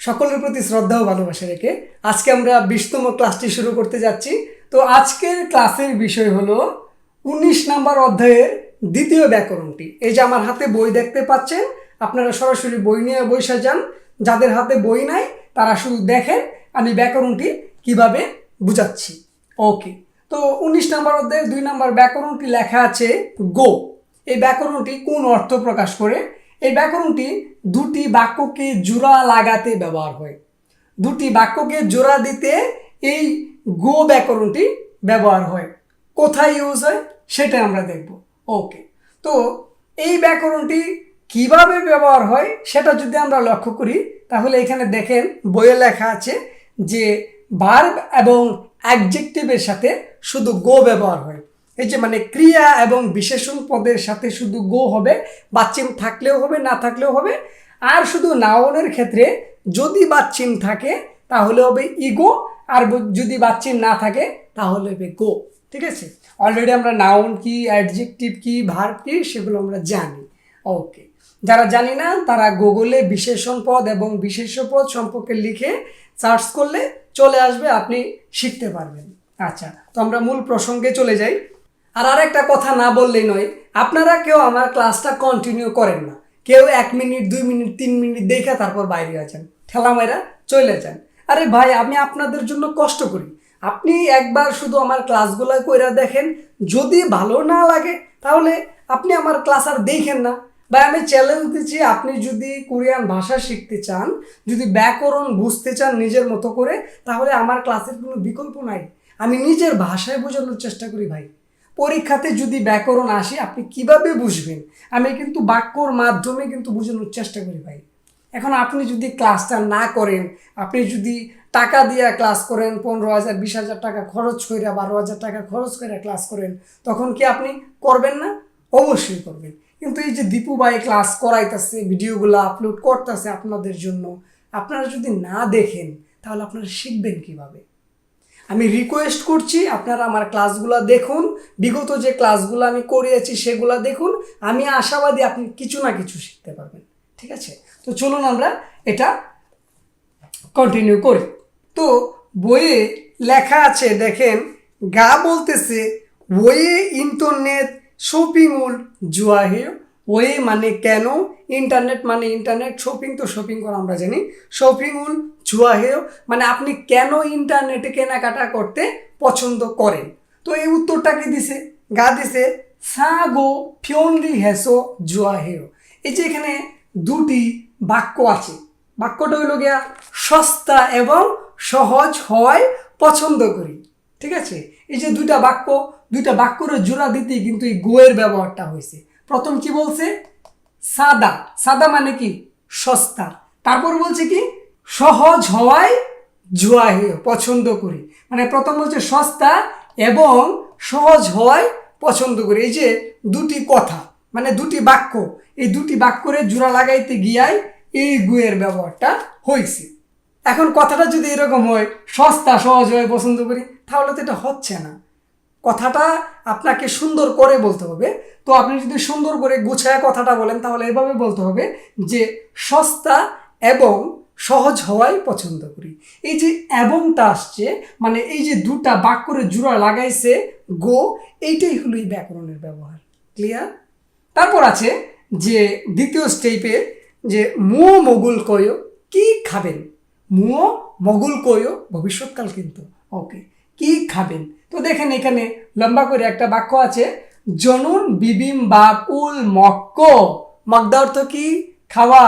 সকলের প্রতি শ্রদ্ধা ও ভালোবাসা রেখে আজকে আমরা 20তম ক্লাসটি শুরু করতে যাচ্ছি। তো আজকের ক্লাসের বিষয় হলো 19 নম্বর অধ্যায়ের দ্বিতীয় ব্যাকরণটি। এই যে আমার হাতে বই দেখতে পাচ্ছেন, আপনারা সরাসরি বই নিয়ে বসে যান। যাদের হাতে বই নাই তারা শুধু দেখেন আমি ব্যাকরণটি কিভাবে বুঝাচ্ছি। ওকে, তো 19 নম্বর অধ্যায়ের 2 নম্বর ব্যাকরণটি লেখা আছে গো। এই ব্যাকরণটি কোন অর্থ প্রকাশ করে? এই ব্যাকরণটি দুটি বাক্যকে জোড়া লাগাতে ব্যবহার হয়। দুটি বাক্যকে জোড়া দিতে এই গো ব্যাকরণটি ব্যবহার হয়। কোথায় ইউজ হয় সেটা আমরা দেখব। ওকে, তো এই ব্যাকরণটি কিভাবে ব্যবহার হয় সেটা যদি আমরা লক্ষ্য করি তাহলে এখানে দেখেন বইয়ে লেখা আছে যে ভার্ব এবং অ্যাডজেক্টিভের সাথে শুধু গো ব্যবহার হয়। এই যে মানে ক্রিয়া এবং বিশেষণ পদের সাথে শুধু গো হবে, বাচ্চিম থাকলেও হবে না থাকলেও হবে। আর শুধু নাউনের ক্ষেত্রে যদি বাচ্চিম থাকে তাহলে হবে ইগো, আর যদি বাচ্চিম না থাকে তাহলে হবে গো। ঠিক আছে, অলরেডি আমরা নাউন কি, অ্যাডজেক্টিভ কি, ভার্ব কি সেগুলো আমরা জানি। ওকে, যারা জানি না তারা গুগলে বিশেষণ পদ এবং বিশেষ্য পদ সম্পর্কে লিখে সার্চ করলে চলে আসবে, আপনি শিখতে পারবেন। আচ্ছা, তো আমরা মূল প্রসঙ্গে চলে যাই। আর আরেকটা কথা না বললেই নয়, আপনারা কেউ আমার ক্লাসটা কন্টিনিউ করেন না। কেউ 1 মিনিট 2 মিনিট 3 মিনিট দেখে তারপর বাইরে আছেন, ঠেলা মাইরা চলে যান। আরে ভাই, আমি আপনাদের জন্য কষ্ট করি। আপনি একবার শুধু আমার ক্লাসগুলো কইরা দেখেন, যদি ভালো না লাগে তাহলে আপনি আমার ক্লাস আর দেখেন না। বা আমি চ্যালেঞ্জ দিচ্ছি, আপনি যদি কোরিয়ান ভাষা শিখতে চান, যদি ব্যাকরণ বুঝতে চান নিজের মতো করে, তাহলে আমার ক্লাসের কোনো বিকল্প নাই। আমি নিজের ভাষায় বোঝানোর চেষ্টা করি ভাই। পরীক্ষাতে যদি ব্যাকরণ আসে আপনি কিভাবে বুঝবেন, আমি কিন্তু বাক্যর মাধ্যমে কিন্তু বোঝানোর চেষ্টা করি ভাই। এখন আপনি যদি ক্লাসটা না করেন, আপনি যদি টাকা দিয়ে ক্লাস করেন, 15,000 20,000 টাকা খরচ করে, 12,000 টাকা খরচ করে ক্লাস করেন, তখন কি আপনি করবেন না? অবশ্যই করবেন। কিন্তু এই যে দীপু ভাই ক্লাস করাইতেছে, ভিডিওগুলো আপলোড করতেছে আপনাদের জন্য, আপনারা যদি না দেখেন তাহলে আপনারা শিখবেন কিভাবে? আমি রিকোয়েস্ট করছি আপনারা আমার ক্লাসগুলো দেখুন, বিগত যে ক্লাসগুলো আমি করিয়েছি সেগুলো দেখুন। আমি আশাবাদী আপনি কিছু না কিছু শিখতে পারবেন। ঠিক আছে, তো চলুন আমরা এটা কন্টিনিউ করি। তো বইয়ে লেখা আছে দেখেন, গা বলতেছে ওয়ে ইন্টারনেট শপিং উল জুয়া হে। ওয়ে মানে কেন, ইন্টারনেট মানে ইন্টারনেট, শপিং তো শপিং করা আমরা জানি। শপিং উল জুয়া হে মানে আপনি কেন ইন্টারনেটে কেনাকাটা করতে পছন্দ করেন। তো এই উত্তরটা কি দিছে? গা দিছে সাগো ফিওনলি হেসো জুয়া হেও। এই যে এখানে দুটি বাক্য আছে, বাক্যটা হইল গিয়া সস্তা এবং সহজ হওয়ায় পছন্দ করি। ঠিক আছে, এই যে দুইটা বাক্যর জোড়া দিতেই কিন্তু এই গোয়ের ব্যবহারটা হয়েছে। প্রথম কি বলছে? সাদা। সাদা মানে কি? সস্তা। তারপর বলছে কি? সহজ হওয়ায় জুয়া হেয় পছন্দ করি। মানে প্রথম বলছে সস্তা এবং সহজ হওয়ায় পছন্দ করি। এই যে দুটি কথা, মানে দুটি বাক্য, এই দুটি বাক্যরে জোড়া লাগাইতে গিয়াই এই গুয়ের ব্যবহারটা হয়েছে। এখন কথাটা যদি এরকম হয়, সস্তা সহজ হয়ে পছন্দ করি, তাহলে তো এটা হচ্ছে না। কথাটা আপনাকে সুন্দর করে বলতে হবে। তো আপনি যদি সুন্দর করে গুছায় কথাটা বলেন তাহলে এভাবে বলতে হবে যে সস্তা এবং সহজ হওয়াই পছন্দ করি। এই যে এবংটা আসছে, মানে এই যে দুটা বাক্যরে জোড়া লাগাইছে গো, এইটাই হলো এই ব্যাকরণের ব্যবহার। ক্লিয়ার? তারপর আছে যে দ্বিতীয় স্টেপে যে মুও মগুল কয়ো, কি খাবেন? মুও মগুল কয়ো ভবিষ্যৎকাল কিন্তু। ওকে, কি খাবেন? তো দেখেন এখানে লম্বা করে একটা বাক্য আছে, জনুন বিবিম বাপ উল মক্কো। মগদা অর্থ কি? খাওয়া।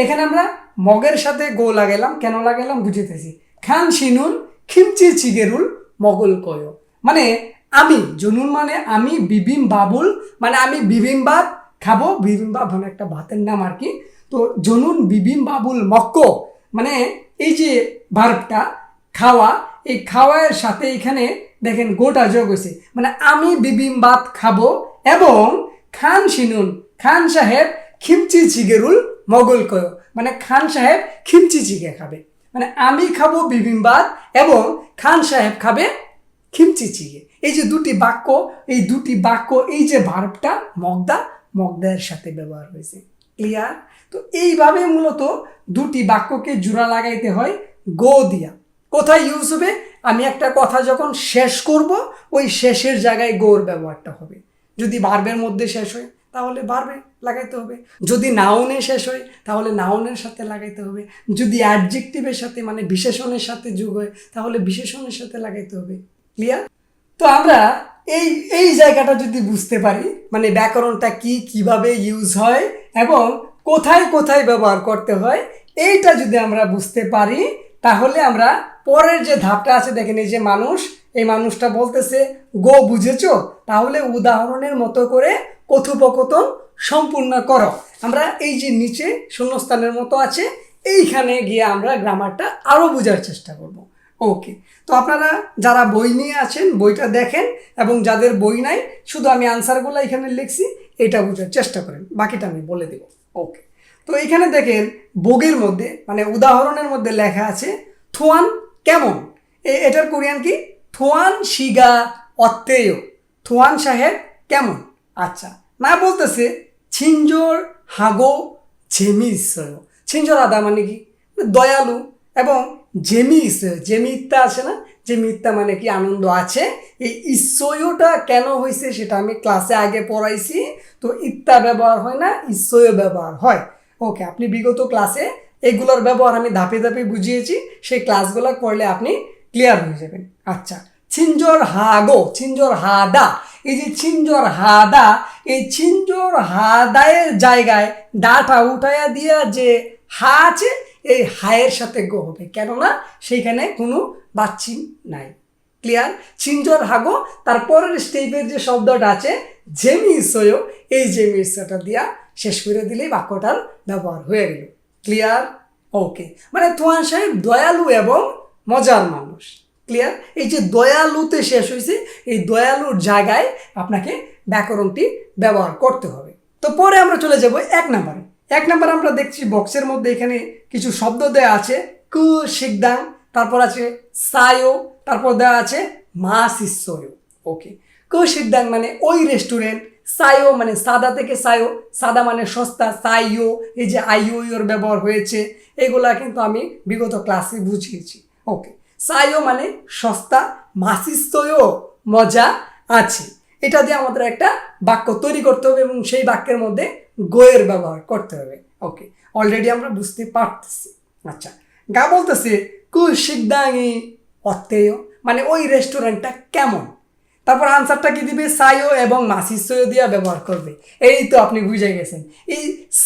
এখানে আমরা মগের সাথে গো লাগাইলাম, কেন লাগাইলাম বুঝিতেছি। খান শিনুন খিমচি চিগেরুল মগল কয়ো, মানে আমি, জনুন মানে আমি, বিবিম বাবুল মানে আমি বিবিম্বাপ খাবো। বিবিম্বাপ মানে একটা ভাতের নাম আর কি। তো জনুন বিবিম বাবুল মক্কো মানে এই যে ভার্বটা খাওয়া, এই খাওয়ার সাথে এখানে দেখেন গোটা যোগ হয়েছে, মানে আমি বিবিম্বাপ খাবো এবং খান শিনুন, খান সাহেব খিমচি চিগেরুল মগল কয়ো, মানে খান সাহেব খিমচি চিগে খাবে। মানে আমি খাবো বিবিম্বাপ এবং খান সাহেব খাবে খিমচি চিগে। এই যে দুটি বাক্য, এই দুটি বাক্য, এই যে ভার্বটা মগদা, মগদার সাথে ব্যবহার হয়েছে। ক্লিয়ার? তো এইভাবে মূলত দুটি বাক্যকে জোড়া লাগাইতে হয় গো দিয়া। কোথায় ইউজ হবে? আমি একটা কথা যখন শেষ করব ওই শেষের জায়গায় গোর ব্যবহারটা হবে। যদি ভার্বের মধ্যে শেষ হয় তাহলে ভার্বে লাগাইতে হবে, যদি নাউনে শেষ হয় তাহলে নাউনের সাথে লাগাইতে হবে, যদি অ্যাডজেক্টিভের সাথে মানে বিশেষণের সাথে যোগ হয় তাহলে বিশেষণের সাথে লাগাইতে হবে। ক্লিয়ার? তো আমরা এই এই জায়গাটা যদি বুঝতে পারি, মানে ব্যাকরণটা কি, কিভাবে ইউজ হয় এবং কোথায় কোথায় ব্যবহার করতে হয়, এইটা যদি আমরা বুঝতে পারি তাহলে আমরা পরের যে ধাপটা আছে, দেখেন এই যে মানুষ, এই মানুষটা বলতেছে গো, বুঝেছো? তাহলে উদাহরণের মতো করে কথোপকথন সম্পূর্ণ করো। আমরা এই যে নিচে শূন্যস্থানের মতো আছে এইখানে গিয়ে আমরা গ্রামারটা আরও বোঝার চেষ্টা করব। ওকে, তো আপনারা যারা বই নিয়ে আছেন বইটা দেখেন, এবং যাদের বই নাই শুধু আমি আনসারগুলো এখানে লিখছি, এটা বোঝার চেষ্টা করেন, বাকিটা আমি বলে দেব। ওকে, তো এখানে দেখেন বগের মধ্যে মানে উদাহরণের মধ্যে লেখা আছে থুয়ান কেমন। এটার কোরিয়ান কি? থুয়ান শিগা অত্তেয়। থুয়ান সাহেব কেমন। আচ্ছা, না বলতেছে ছিঞ্জোর হাগো জেমি ইসয়। ছিঞ্জোর আদা মানে কি? দয়ালু। এবং জেমি ইসয়, জেমি ইত্যা আছে না, জেমি ইত্যা মানে কি? আনন্দ আছে। এই ইসয়টা কেন হয়েছে সেটা আমি ক্লাসে আগে পড়াইছি। তো ইত্যা ব্যবহার হয় না, ইসয় ব্যবহার হয়। ওকে, আপনি বিগত ক্লাসে এগুলোর ব্যবহার আমি ধাপে ধাপে বুঝিয়েছি, সেই ক্লাসগুলো করলে আপনি ক্লিয়ার হয়ে যাবেন। আচ্ছা, ছিঞ্জোর হাগো, ছিঞ্জোর হাদা। এই যে ছিঞ্জোর হাদা, এই ছিঞ্জোর হাদায়ের জায়গায় ডাটা উঠাইয়া দিয়া যে হা আছে, এই হায়ের সাথে গো হবে, কেননা সেইখানে কোনো বাচ্চিন নাই। ক্লিয়ার? ছিঞ্জোর হাগো, তারপরের স্টেপের যে শব্দটা আছে জেমি ইসয়, এই জেমি ইসয়টা দিয়া শেষ করে দিলেই বাক্যটার ব্যবহার হয়ে গেল। ক্লিয়ার? ওকে, মানে থুয়ান সাহেব দয়ালু এবং মজার মানুষ। ক্লিয়ার? এই যে দয়ালুতে শেষ হয়েছে, এই দয়ালুর জায়গায় আপনাকে ব্যাকরণটি ব্যবহার করতে হবে। তো পরে আমরা চলে যাব 1 নম্বরে। 1 নম্বর আমরা দেখছি বক্সের মধ্যে এখানে কিছু শব্দ দেওয়া আছে কু শিকদাং, তারপর আছে সায়ো, তারপর দেওয়া আছে মা শিষ্যয়। ওকে, কু শিকদাং মানে ওই রেস্টুরেন্ট, সায়ো মানে সাদা থেকে সায়ো, সাদা মানে সস্তা, সাইও, এই যে আইও ইওর ব্যবহার হয়েছে, এগুলা কিন্তু আমি বিগত ক্লাসে বুঝিয়েছি। ওকে, সাইও মানে সস্তা, মাসিস্তয়ও মজা আছে। এটা দিয়ে আমাদের একটা বাক্য তৈরি করতে হবে এবং সেই বাক্যের মধ্যে গোয়ের ব্যবহার করতে হবে। ওকে, অলরেডি আমরা বুঝতে পারতেছি। আচ্ছা, গা বলতেছে কু শিকদাঙি অত্তেয়, মানে ওই রেস্টুরেন্টটা কেমন। তারপর আনসারটা কি দিবে? সায়ো এবং মাসিসয় দিয়া ব্যবহার করবে। এই তো আপনি বুঝে গেছেন। এই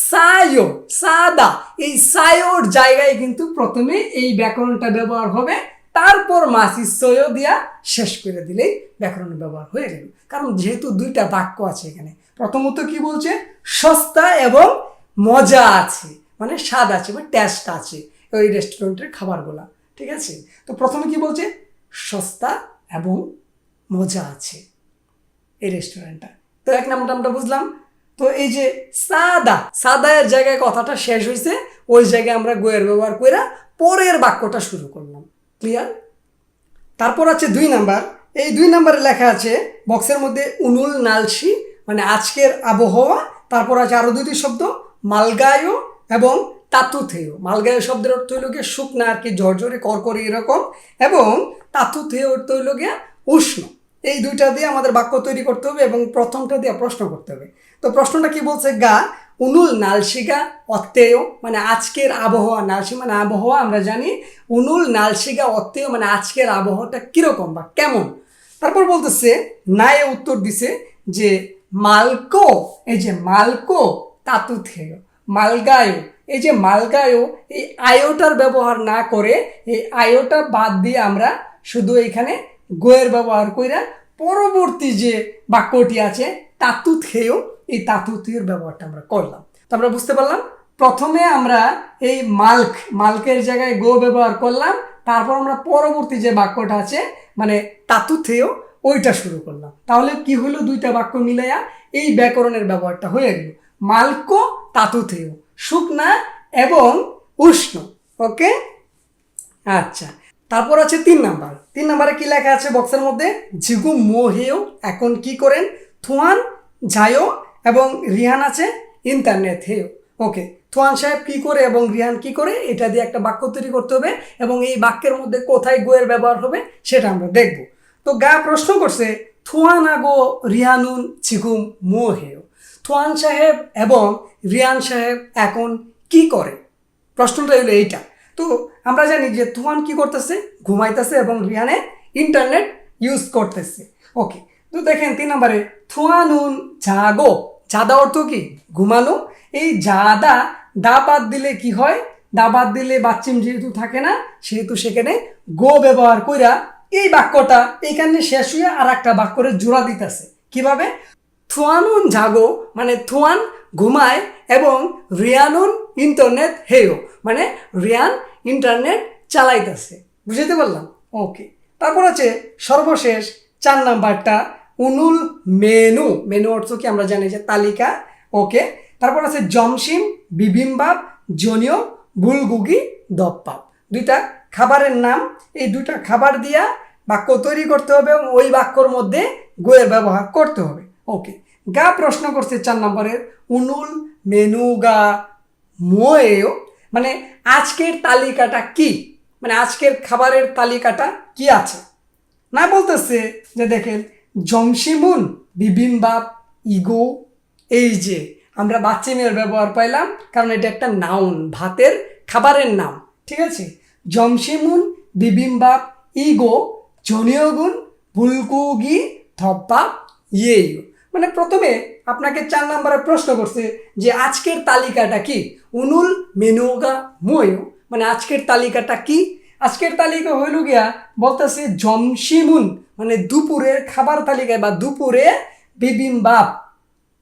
সায়ো, সাদা, এই সায়োর জায়গায় কিন্তু প্রথমে এই ব্যাকরণটা ব্যবহার হবে, তারপর মাসিসয় দিয়া শেষ করে দিলেই ব্যাকরণের ব্যবহার হয়ে গেল। কারণ যেহেতু দুইটা বাক্য আছে এখানে, প্রথমত কি বলছে? সস্তা এবং মজা আছে, মানে স্বাদ আছে বা টেস্ট আছে ওই রেস্টুরেন্টের খাবারগুলা। ঠিক আছে, তো প্রথমে কি বলছে? সস্তা এবং মজা আছে এই রেস্টুরেন্টটা। তো 1 নম্বরটা আমরা বুঝলাম। তো এই যে সাদা, সাদায়ের জায়গায় কথাটা শেষ হয়েছে, ওই জায়গায় আমরা গোয়ের ব্যবহার করে পরের বাক্যটা শুরু করলাম। ক্লিয়ার? তারপর আছে 2 নাম্বার। এই 2 নাম্বারে লেখা আছে বক্সের মধ্যে উনুল নালসি, মানে আজকের আবহাওয়া। তারপর আছে আরো 2টি শব্দ মালগায়ো এবং তাতুথেয়। মালগায়ো শব্দের অর্থ হইল গিয়ে শুকনা আর কি, ঝরঝরে করকরে এরকম, এবং তাতুথেয় অর্থ হইল গিয়ে উষ্ণ। এই দুইটা দিয়ে আমাদের বাক্য তৈরি করতে হবে এবং প্রথমটা দিয়ে প্রশ্ন করতে হবে। তো প্রশ্নটা কি বলছে? গা উনুল নালসিগা অত্তেয়, মানে আজকের আবহাওয়া। নালসি মানে আবহাওয়া, আমরা জানি। উনুল নালসিগা অত্তেয় মানে আজকের আবহাওয়াটা কিরকম বা কেমন। তারপর বলতেছে নায়ে উত্তর দিছে যে মালকো, এই যে মালকো তাতুথেয়, মালগায়ো। এই যে মালগায়ো, এই আয়োটার ব্যবহার না করে এই আয়োটা বাদ দিয়ে আমরা শুধু এখানে গোয়ের ব্যবহার কইরা পরবর্তী যে বাক্যটি আছে তাতুথেয়, এই তাতুথেয়র ব্যবহারটা আমরা করলাম। তো আমরা বুঝতে পারলাম প্রথমে আমরা এই মালকের জায়গায় গো ব্যবহার করলাম, তারপর আমরা পরবর্তী যে বাক্যটা আছে মানে তাতুথেয় ওইটা শুরু করলাম। তাহলে কি হলো? দুইটা বাক্য মিলাইয়া এই ব্যাকরণের ব্যবহারটা হয়ে গেল। মালকো তাতুথেয়, শুকনা এবং উষ্ণ। ওকে, আচ্ছা। তারপর আছে 3 নাম্বার। 3 নাম্বারে কি লেখা আছে বক্সের মধ্যে? জিগু মোহেও, এখন কি করেন? থুয়ান যায়ও এবং রিহান আছে ইন্টারনেট হেও। ওকে, থোয়ান সাহেব কি করে এবং রিহান কি করে এটা দিয়ে একটা বাক্য তৈরি করতে হবে এবং এই বাক্যের মধ্যে কোথায় গোয়ের ব্যবহার হবে সেটা আমরা দেখব। তো গা প্রশ্ন করছে থোয়ান আগো রিহানুন চিকুম মোহেও, থোয়ান সাহেব এবং রিয়ান সাহেব এখন কি করে, প্রশ্নটা হলো এইটা। তো আমরা জানি যে থোয়ান কি করতেছে, ঘুমাইতেছে এবং রিয়ানে ইন্টারনেট ইউজ করতেছে। ওকে, তো দেখেন 3 নম্বরে থোয়ানুন জাগো, জাদা অর্থ কি ঘুমানো, এই জাদা দা বাদ দিলে কি হয়, দা বাদ দিলে বাচ্চিম যেহেতু থাকে না সেহেতু সেখানে গো ব্যবহার কইরা এই বাক্যটা এইখানে শেষ হয়ে আর একটা বাক্যরে জোড়া দিতেছে। কিভাবে, থোয়ানুন জাগো মানে থোয়ান ঘুমায় এবং রিয়ানুন ইন্টারনেট হেও মানে রিয়ান ইন্টারনেট চালাইতেছে। বুঝতে পারলাম? ওকে, তারপর আছে সর্বশেষ 4 নাম্বারটা উনুল মেনু, মেনু অর্থ কি আমরা জানি যে তালিকা। ওকে, তারপর আছে জমসিম বিবিম্বাপ জনীয় বুলগুগি দপ্পাপ, দুইটা খাবারের নাম, এই দুইটা খাবার দিয়া বাক্য তৈরি করতে হবে এবং ওই বাক্যর মধ্যে গোয়ের ব্যবহার করতে হবে। ওকে, গা প্রশ্ন করছে 4 নম্বরের উনুল মেনু গা মোয়েও মানে আজকের তালিকাটা কি, মানে আজকের খাবারের তালিকাটা কি আছে। না বলতেছে যে দেখেন জমসিমুন বিবিম্বাপ ইগো, এই যে আমরা বাচ্চিমের ব্যবহার পাইলাম কারণ এটা একটা নাউন, ভাতের খাবারের নাম। ঠিক আছে, জমসিমুন বিবিম্বাপ ইগো জনীয়গুন বুলকুগি ধপ্পা ইয়েইও, মানে প্রথমে আপনাকে 4 নম্বরে প্রশ্ন করছে যে আজকের তালিকাটা কি, উনুল মেনুগা মোয়ো মানে আজকের তালিকাটা কি। আজকের তালিকা হইল গিয়া বলতেছে জমসিমুন মানে দুপুরের খাবার তালিকায় বা দুপুরে বিবিম্বাপ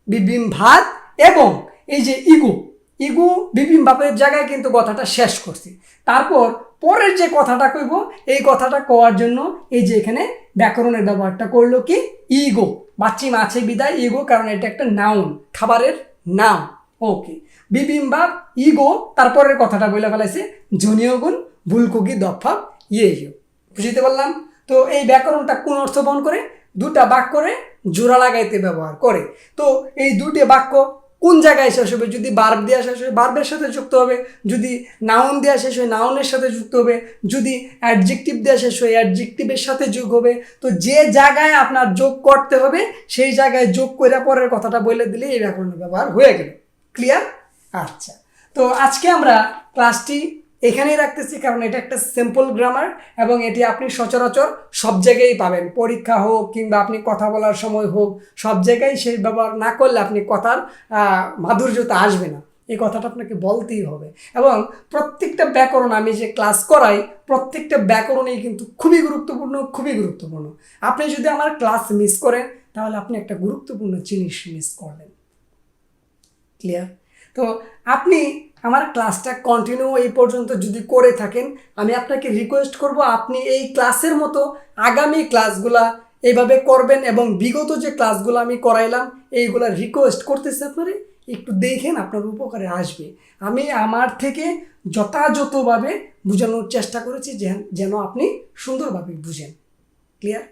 বিবিম ভাত এবং এই যে ইগু ইগু বিবিম্বাপের জায়গায় কিন্তু কথাটা শেষ করছি। তারপর পরের যে কথাটা কইব এই কথাটা কওয়ার জন্য এই যে এখানে ব্যাকরণের ব্যবহারটা করলো কি ইগো, বাচ্চিম আছে বিদায় ইগো কারণ এটা একটা নাউন, খাবারের নাম। ওকে, বিবিম্বাপ ইগো তারপরের কথাটা বলে ফেলাইছে জনীয়গুণ ভুলকুগি দফা ইয়েও। বুঝতে পারলাম? তো এই ব্যাকরণটা কোন অর্থ বহন করে, দুটা বাক্যরে জোড়া লাগাইতে ব্যবহার করে। তো এই দুটি বাক্য কোন জায়গায় শেষ হবে, যদি বার্ব দেওয়া শেষ হয় বার্বের সাথে যুক্ত হবে, যদি নাউন দেওয়া শেষ হয় নাউনের সাথে যুক্ত হবে, যদি অ্যাডজেক্টিভ দেওয়া শেষ হয় অ্যাডজেক্টিভের সাথে যোগ হবে। তো যে জায়গায় আপনার যোগ করতে হবে সেই জায়গায় যোগ করে পরের কথাটা বলে দিলে এই ব্যাকরণের ব্যবহার হয়ে গেল। ক্লিয়ার? আচ্ছা, তো আজকে আমরা ক্লাসটি এখানেই রাখতেছি কারণ এটা একটা সিম্পল গ্রামার এবং এটি আপনি সচরাচর সব জায়গায় পাবেন, পরীক্ষা হোক কিংবা আপনি কথা বলার সময় হোক সব জায়গায় সেই ব্যবহার না করলে আপনি কথার মাধুর্যতা আসবে না, এই কথাটা আপনাকে বলতেই হবে। এবং প্রত্যেকটা ব্যাকরণ আমি যে ক্লাস করাই প্রত্যেকটা ব্যাকরণেই কিন্তু খুবই গুরুত্বপূর্ণ, খুবই গুরুত্বপূর্ণ। আপনি যদি আমার ক্লাস মিস করেন তাহলে আপনি একটা গুরুত্বপূর্ণ জিনিস মিস করলেন। ক্লিয়ার? তো আপনি আমার ক্লাসটা কন্টিনিউ এই পর্যন্ত যদি করে থাকেন আমি আপনাকে রিকোয়েস্ট করব আপনি এই ক্লাসের মতো আগামী ক্লাসগুলা এইভাবে করবেন এবং বিগত যে ক্লাসগুলো আমি করাইলাম এইগুলা রিকোয়েস্ট করতেছে আপনারা একটু দেখেন, আপনার উপকারে আসবে। আমি আমার থেকে যথাযথভাবে বোঝানোর চেষ্টা করেছি যেন আপনি সুন্দরভাবে বুঝেন। ক্লিয়ার?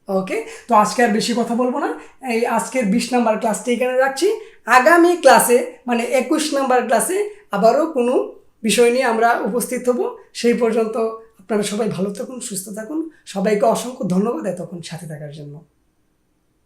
ওকে, তো আজকে আর বেশি কথা বলবো না, এই আজকের 20 নাম্বার ক্লাসটি এখানে রাখছি। আগামী ক্লাসে মানে 21 নাম্বার ক্লাসে আবারও কোনো বিষয় নিয়ে আমরা উপস্থিত হব। সেই পর্যন্ত আপনারা সবাই ভালো থাকুন, সুস্থ থাকুন। সবাইকে অসংখ্য ধন্যবাদ এতক্ষণ সাথে থাকার জন্য।